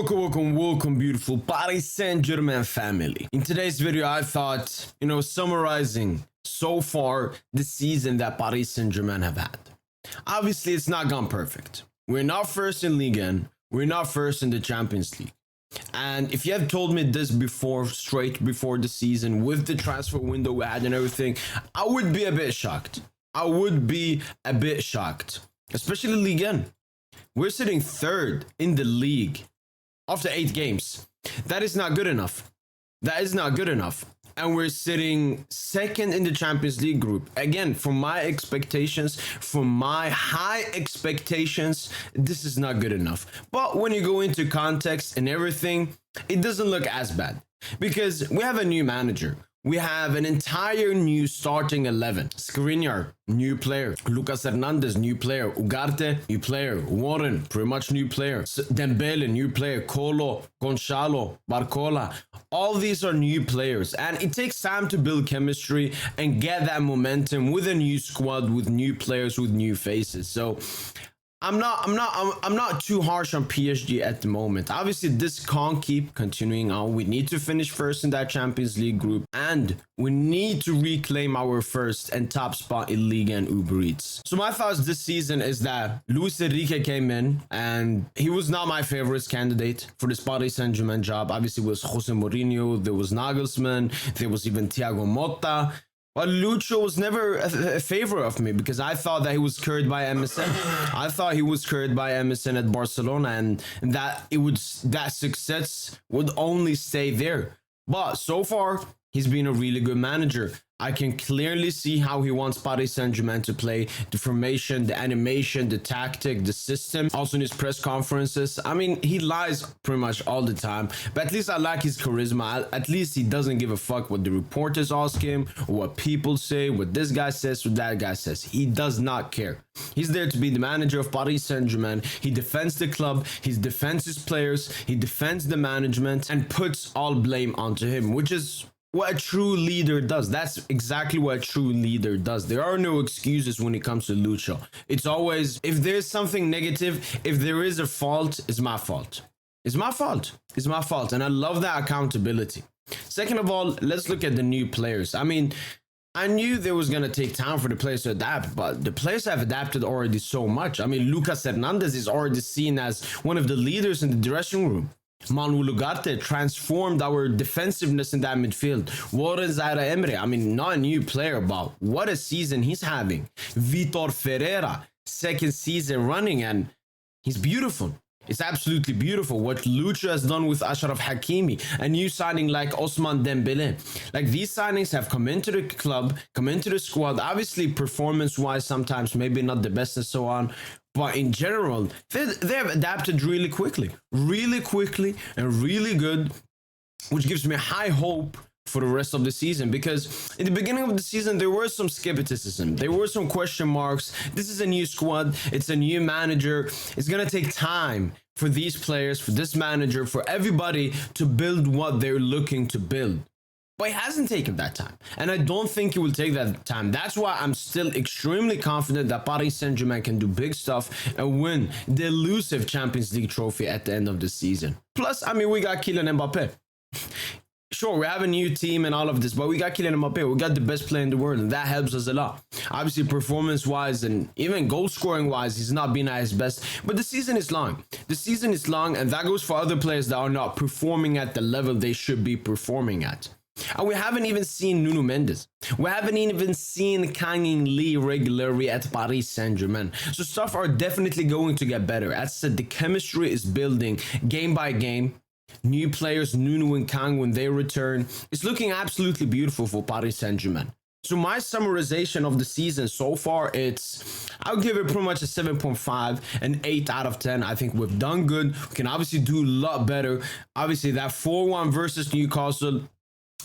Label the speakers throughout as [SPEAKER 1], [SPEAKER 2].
[SPEAKER 1] Welcome, beautiful Paris Saint-Germain family. In today's video, I thought, summarizing so far the season that Paris Saint-Germain have had. Obviously, it's not gone perfect. We're not first in Ligue 1. We're not first in the Champions League. And if you had told me this before, straight before the season, with the transfer window we had and everything, I would be a bit shocked. Especially Ligue 1. We're sitting third in the league after 8 games. That is not good enough. And we're sitting second in the Champions League group. Again, from my expectations, from my high expectations, this is not good enough. But when you go into context and everything, it doesn't look as bad. Because we have a new manager. We have an entire new starting 11. Skriniar, new player. Lucas Hernandez, new player. Ugarte, new player. Warren, pretty much new player. Dembele, new player. Colo, Gonçalo, Barcola. All these are new players. And it takes time to build chemistry and get that momentum with a new squad, with new players, with new faces. So I'm not too harsh on PSG at the moment. Obviously, this can't keep continuing on. We need to finish first in that Champions League group, and we need to reclaim our first and top spot in Ligue and Uber Eats. So my thoughts this season is that Luis Enrique came in, and he was not my favorite candidate for this Paris Saint-Germain job. Obviously, it was Jose Mourinho, there was Nagelsmann, there was even Thiago Motta. But Lucho was never a favor of me because I thought that he was cured by MSN. I thought he was cured by MSN at Barcelona, and that success would only stay there. But so far, he's been a really good manager. I can clearly see how he wants Paris Saint-Germain to play, the formation, the animation, the tactic, the system. Also in his press conferences, I mean, he lies pretty much all the time, but at least I like his charisma. At least he doesn't give a fuck what the reporters ask him, or what people say, what this guy says, what that guy says. He does not care. He's there to be the manager of Paris Saint-Germain. He defends the club, he defends his players, he defends the management, and puts all blame onto him, which is what a true leader does. That's exactly what a true leader does. There are no excuses when it comes to Lucho. It's always, if there's something negative, if there is a fault, it's my fault. It's my fault. It's my fault. And I love that accountability. Second of all, let's look at the new players. I mean, I knew there was going to take time for the players to adapt, but the players have adapted already so much. I mean, Lucas Hernandez is already seen as one of the leaders in the dressing room. Manuel Ugarte transformed our defensiveness in that midfield. Warren Zaire-Emery, I mean, not a new player, but what a season he's having. Vitor Ferreira, second season running, and he's beautiful. It's absolutely beautiful what Lucho has done with Achraf Hakimi, a new signing like Ousmane Dembele. Like, these signings have come into the club, come into the squad. Obviously, performance-wise, sometimes maybe not the best and so on. But in general, they have adapted really quickly and really good, which gives me high hope for the rest of the season. Because in the beginning of the season, there were some skepticism. There were some question marks. This is a new squad. It's a new manager. It's going to take time for these players, for this manager, for everybody to build what they're looking to build. But it hasn't taken that time, and I don't think it will take that time. That's why I'm still extremely confident that Paris Saint-Germain can do big stuff and win the elusive Champions League trophy at the end of the season. Plus, I mean, we got Kylian Mbappe. Sure, we have a new team and all of this, but we got Kylian Mbappe. We got the best player in the world, and that helps us a lot. Obviously, performance-wise and even goal-scoring-wise, he's not been at his best. But the season is long. The season is long, and that goes for other players that are not performing at the level they should be performing at. And we haven't even seen Nuno Mendes. We haven't even seen Kang In-lee regularly at Paris Saint-Germain. So stuff are definitely going to get better. As I said, the chemistry is building game by game. New players, Nuno and Kang, when they return, it's looking absolutely beautiful for Paris Saint-Germain. So my summarization of the season so far, I'll give it pretty much a 7.5, an 8 out of 10. I think we've done good. We can obviously do a lot better. Obviously, that 4-1 versus Newcastle,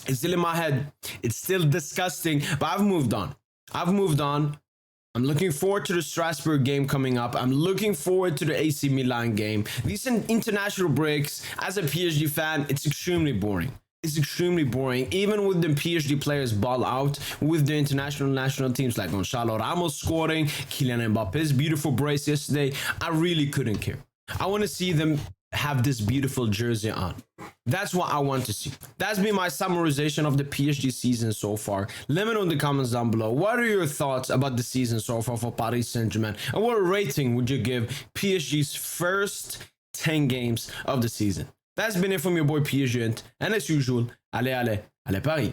[SPEAKER 1] it's still in my head. It's still disgusting, but I've moved on. I'm looking forward to the Strasbourg game coming up. I'm looking forward to the AC Milan game. These international breaks, as a PSG fan, it's extremely boring. It's extremely boring. Even with the PSG players ball out, with the international national teams like Gonçalo Ramos scoring, Kylian Mbappe's beautiful brace yesterday, I really couldn't care. I want to see them have this beautiful jersey on. That's what I want to see. That's been my summarization of the PSG season so far. Let me know in the comments down below. What are your thoughts about the season so far for Paris Saint-Germain? And what rating would you give PSG's first 10 games of the season? That's been it from your boy PSGINT. And as usual, allez, allez, allez Paris.